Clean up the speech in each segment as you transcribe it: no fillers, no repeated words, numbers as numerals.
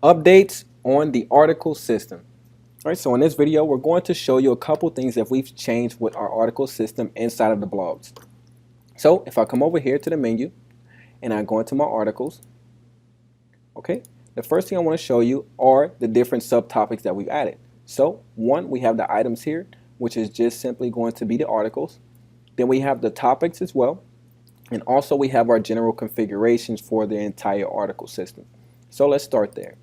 Updates on the article system. All right, so in this video, we're going to show you a couple things that we've changed with our article system inside of the blogs. So if I come over here to the menu and I go into my articles, okay, the first thing I want to show you are the different subtopics that we've added. So one, we have the items here, which is just simply going to be the articles. Then we have the topics as well. And also we have our general configurations for the entire article system. So let's start there.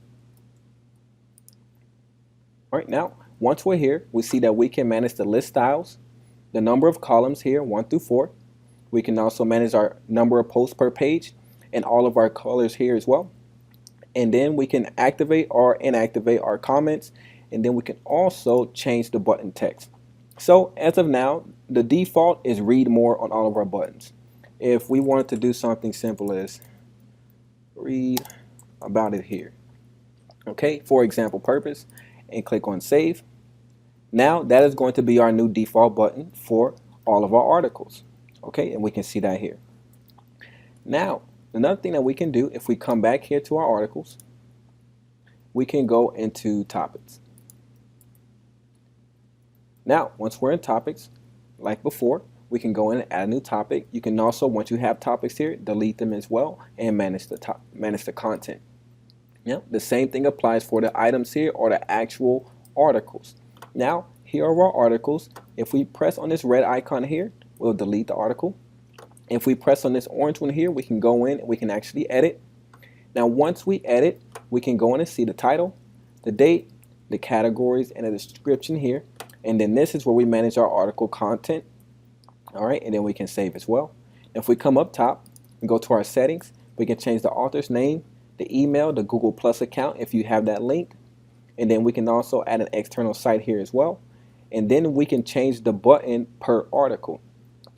All right, now once we're here, we see that we can manage the list styles, the number of columns here, 1 through 4. We can also manage our number of posts per page and all of our colors here as well. And then we can activate or inactivate our comments, and then we can also change the button text. So as of now, the default is read more on all of our buttons. If we wanted to do something simple as read about it here, okay, for example purpose, and click on save. Now that is going to be our new default button for all of our articles. Okay, and we can see that here. Now another thing that we can do, if we come back here to our articles, we can go into topics. Now once we're in topics, like before, we can go in and add a new topic. You can also, once you have topics here, delete them as well and manage the content. Yeah, the same thing applies for the items here or the actual articles. Now here are our articles. If we press on this red icon here, we'll delete the article. If we press on this orange one here, we can go in and we can actually edit. Now once we edit, we can go in and see the title, the date, the categories, and the description here. And then this is where we manage our article content. All right, and then we can save as well. If we come up top and go to our settings, we can change the author's name, the email, the Google Plus account if you have that link, and then we can also add an external site here as well. And then we can change the button per article.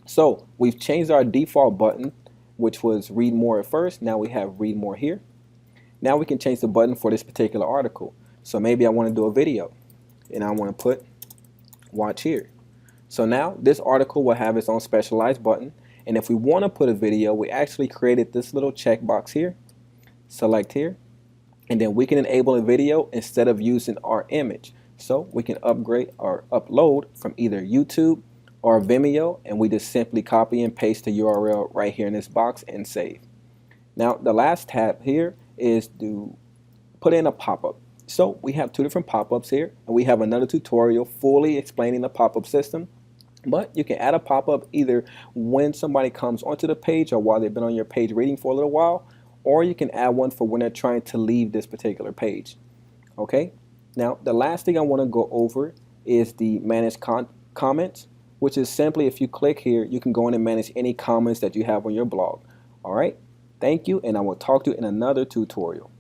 So we've changed our default button, which was read more at first. Now we have read more here. Now we can change the button for this particular article. So maybe I want to do a video and I want to put watch here. So now this article will have its own specialized button, and if we want to put a video, we actually created this little checkbox here. Select here, and then we can enable a video instead of using our image. So we can upgrade or upload from either YouTube or Vimeo, and we just simply copy and paste the URL right here in this box and save. Now the last tab here is to put in a pop-up. So we have two different pop-ups here, and we have another tutorial fully explaining the pop-up system. But you can add a pop-up either when somebody comes onto the page or while they've been on your page reading for a little while, or you can add one for when they're trying to leave this particular page. Okay, now the last thing I want to go over is the manage comments, which is simply if you click here, you can go in and manage any comments that you have on your blog. All right, thank you, and I will talk to you in another tutorial.